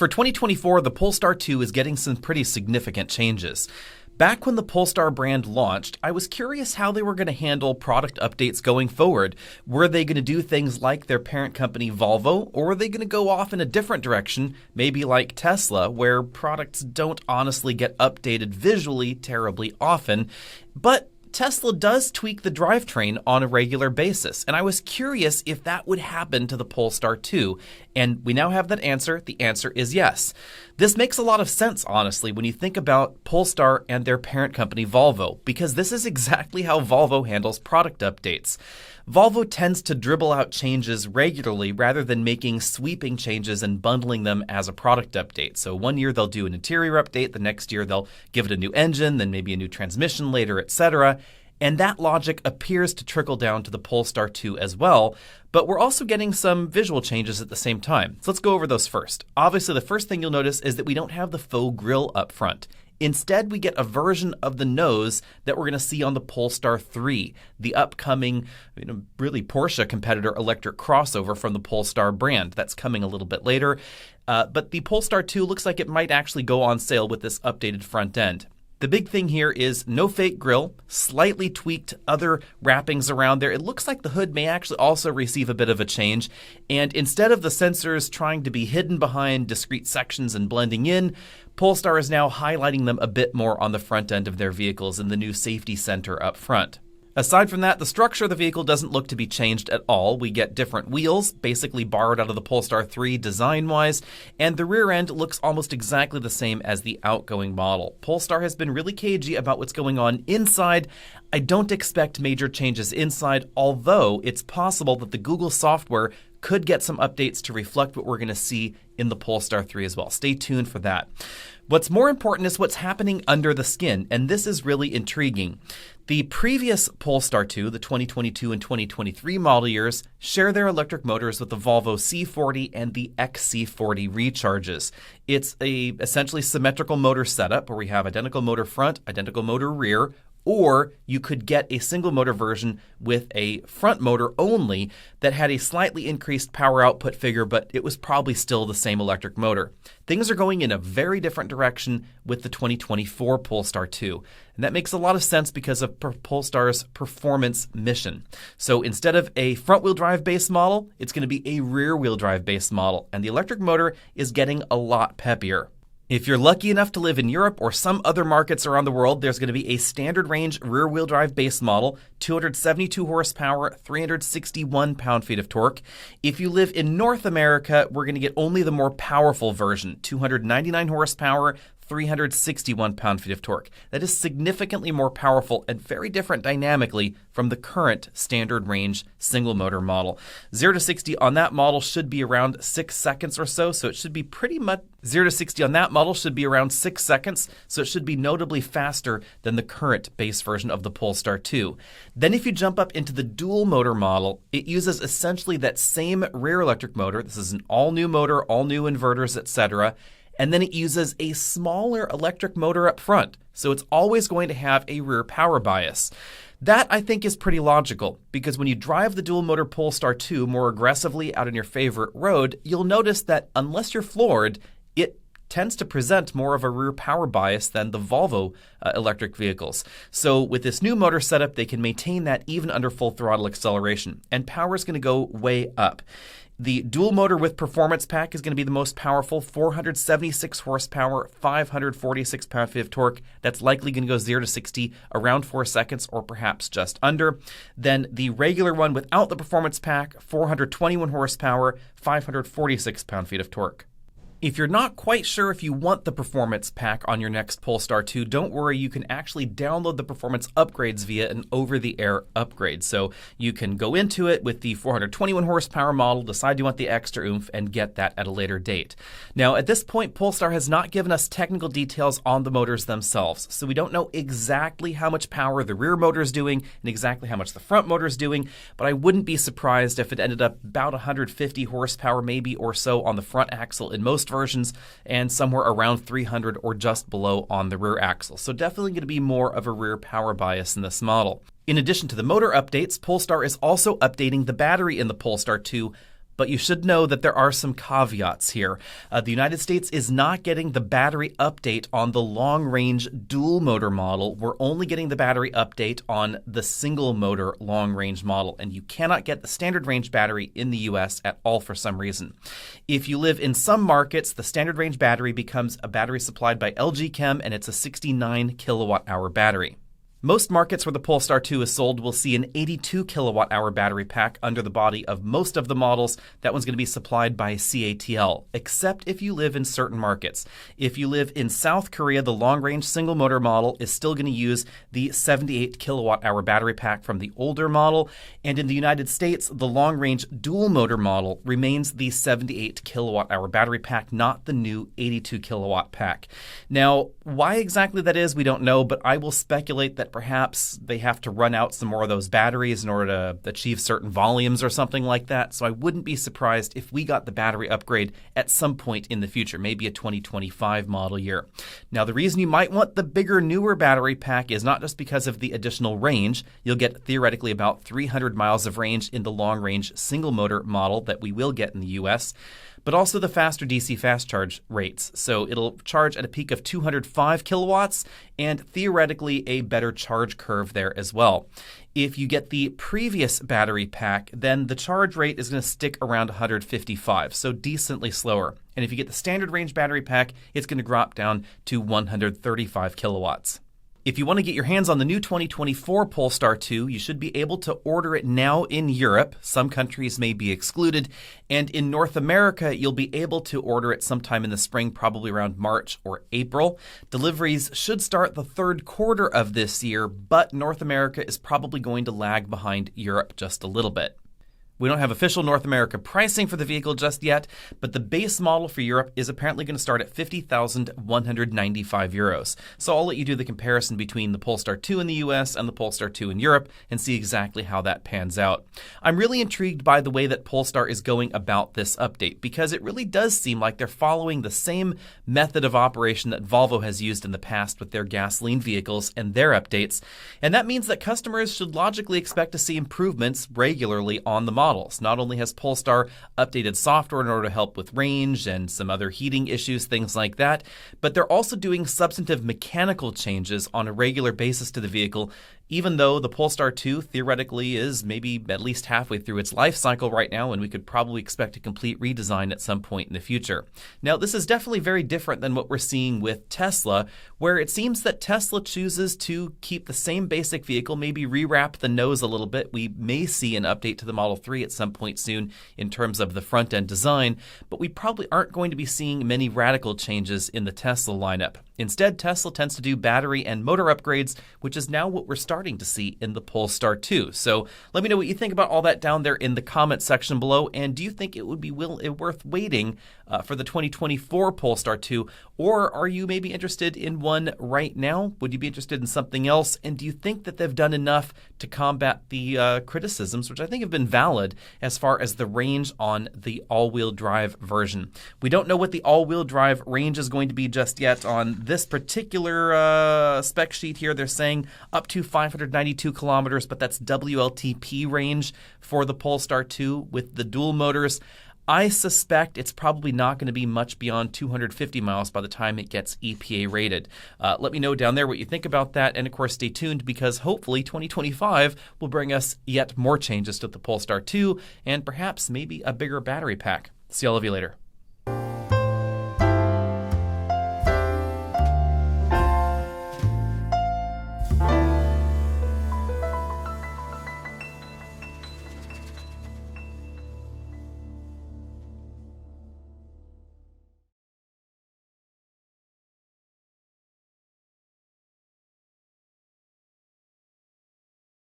For 2024, the Polestar 2 is getting some pretty significant changes. Back when the Polestar brand launched, I was curious how they were going to handle product updates going forward. Were they going to do things like their parent company Volvo, or were they going to go off in a different direction, maybe like Tesla, where products don't honestly get updated visually terribly often? But Tesla does tweak the drivetrain on a regular basis, and I was curious if that would happen to the Polestar 2, and we now have that answer. The answer is yes. This makes a lot of sense, honestly, when you think about Polestar and their parent company Volvo, because this is exactly how Volvo handles product updates. Volvo tends to dribble out changes regularly rather than making sweeping changes and bundling them as a product update. So one year they'll do an interior update, the next year they'll give it a new engine, then maybe a new transmission later, etc. And that logic appears to trickle down to the Polestar 2 as well, but we're also getting some visual changes at the same time. So let's go over those first. Obviously, the first thing you'll notice is that we don't have the faux grille up front. Instead, we get a version of the nose that we're going to see on the Polestar 3, the upcoming, really Porsche competitor electric crossover from the Polestar brand. That's coming a little bit later. But the Polestar 2 looks like it might actually go on sale with this updated front end. The big thing here is no fake grille, slightly tweaked other wrappings around there. It looks like the hood may actually also receive a bit of a change. And instead of the sensors trying to be hidden behind discrete sections and blending in, Polestar is now highlighting them a bit more on the front end of their vehicles in the new safety center up front. Aside from that, the structure of the vehicle doesn't look to be changed at all. We get different wheels, basically borrowed out of the Polestar 3 design-wise, and the rear end looks almost exactly the same as the outgoing model. Polestar has been really cagey about what's going on inside. I don't expect major changes inside, although it's possible that the Google software could get some updates to reflect what we're going to see in the Polestar 3 as well. Stay tuned for that. What's more important is what's happening under the skin, and this is really intriguing. The previous Polestar 2, the 2022 and 2023 model years, share their electric motors with the Volvo C40 and the XC40 recharges. It's a essentially symmetrical motor setup where we have identical motor front, identical motor rear, or you could get a single motor version with a front motor only that had a slightly increased power output figure, but it was probably still the same electric motor. Things are going in a very different direction with the 2024 Polestar 2. And that makes a lot of sense because of Polestar's performance mission. So instead of a front-wheel drive based model, it's going to be a rear-wheel drive based model. And the electric motor is getting a lot peppier. If you're lucky enough to live in Europe or some other markets around the world, there's going to be a standard range rear-wheel drive base model, 272 horsepower, 361 pound-feet of torque. If you live in North America, we're going to get only the more powerful version, 299 horsepower, 361 pound-feet of torque. That is significantly more powerful and very different dynamically from the current standard range single motor model. 0 to 60 on that model should be around 6 seconds or so, it should be pretty much 0 to 60 on that model should be around 6 seconds, so it should be notably faster than the current base version of the Polestar 2. Then if you jump up into the dual motor model, it uses essentially that same rear electric motor. This is an all-new motor, all new inverters, etc. And then it uses a smaller electric motor up front, so it's always going to have a rear power bias. That, I think, is pretty logical, because when you drive the dual-motor Polestar 2 more aggressively out on your favorite road, you'll notice that unless you're floored, it tends to present more of a rear power bias than the Volvo electric vehicles. So with this new motor setup, they can maintain that even under full throttle acceleration, and power is going to go way up. The dual motor with performance pack is going to be the most powerful, 476 horsepower, 546 pound-feet of torque. That's likely going to go 0 to 60 around 4 seconds or perhaps just under. Then the regular one without the performance pack, 421 horsepower, 546 pound-feet of torque. If you're not quite sure if you want the performance pack on your next Polestar 2, don't worry, you can actually download the performance upgrades via an over-the-air upgrade. So you can go into it with the 421 horsepower model, decide you want the extra oomph, and get that at a later date. Now, at this point, Polestar has not given us technical details on the motors themselves, so we don't know exactly how much power the rear motor is doing and exactly how much the front motor is doing, but I wouldn't be surprised if it ended up about 150 horsepower maybe or so on the front axle in most versions, and somewhere around 300 or just below on the rear axle. So definitely going to be more of a rear power bias in this model. In addition to the motor updates, Polestar is also updating the battery in the Polestar 2 But you should know that there are some caveats here. The United States is not getting the battery update on the long-range dual-motor model. We're only getting the battery update on the single-motor long-range model, and you cannot get the standard range battery in the U.S. at all for some reason. If you live in some markets, the standard range battery becomes a battery supplied by LG Chem, and it's a 69 kilowatt-hour battery. Most markets where the Polestar 2 is sold will see an 82 kilowatt-hour battery pack under the body of most of the models. That one's going to be supplied by CATL, except if you live in certain markets. If you live in South Korea, the long-range single-motor model is still going to use the 78 kilowatt-hour battery pack from the older model. And in the United States, the long-range dual-motor model remains the 78 kilowatt-hour battery pack, not the new 82 kilowatt pack. Now, why exactly that is, we don't know, but I will speculate that perhaps they have to run out some more of those batteries in order to achieve certain volumes or something like that. So I wouldn't be surprised if we got the battery upgrade at some point in the future, maybe a 2025 model year. Now, the reason you might want the bigger, newer battery pack is not just because of the additional range. You'll get theoretically about 300 miles of range in the long-range single-motor model that we will get in the U.S., but also the faster DC fast charge rates. So it'll charge at a peak of 205 kilowatts and theoretically a better charge curve there as well. If you get the previous battery pack, then the charge rate is going to stick around 155, so decently slower. And if you get the standard range battery pack, it's going to drop down to 135 kilowatts. If you want to get your hands on the new 2024 Polestar 2, you should be able to order it now in Europe. Some countries may be excluded. And in North America, you'll be able to order it sometime in the spring, probably around March or April. Deliveries should start the third quarter of this year, but North America is probably going to lag behind Europe just a little bit. We don't have official North America pricing for the vehicle just yet, but the base model for Europe is apparently going to start at 50,195 euros. So I'll let you do the comparison between the Polestar 2 in the US and the Polestar 2 in Europe and see exactly how that pans out. I'm really intrigued by the way that Polestar is going about this update because it really does seem like they're following the same method of operation that Volvo has used in the past with their gasoline vehicles and their updates. And that means that customers should logically expect to see improvements regularly on the model. Not only has Polestar updated software in order to help with range and some other heating issues, things like that, but they're also doing substantive mechanical changes on a regular basis to the vehicle, even though the Polestar 2 theoretically is maybe at least halfway through its life cycle right now, and we could probably expect a complete redesign at some point in the future. Now, this is definitely very different than what we're seeing with Tesla, where it seems that Tesla chooses to keep the same basic vehicle, maybe rewrap the nose a little bit. We may see an update to the Model 3 at some point soon in terms of the front-end design, but we probably aren't going to be seeing many radical changes in the Tesla lineup. Instead, Tesla tends to do battery and motor upgrades, which is now what we're starting to see in the Polestar 2. So let me know what you think about all that down there in the comment section below. And do you think it would be worth waiting for the 2024 Polestar 2? Or are you maybe interested in one right now? Would you be interested in something else? And do you think that they've done enough to combat the criticisms, which I think have been valid, as far as the range on the all-wheel drive version? We don't know what the all-wheel drive range is going to be just yet. On this particular spec sheet here, they're saying up to 592 kilometers, but that's WLTP range for the Polestar 2 with the dual motors. I suspect it's probably not going to be much beyond 250 miles by the time it gets EPA rated. Let me know down there what you think about that. And of course, stay tuned because hopefully 2025 will bring us yet more changes to the Polestar 2 and perhaps maybe a bigger battery pack. See all of you later.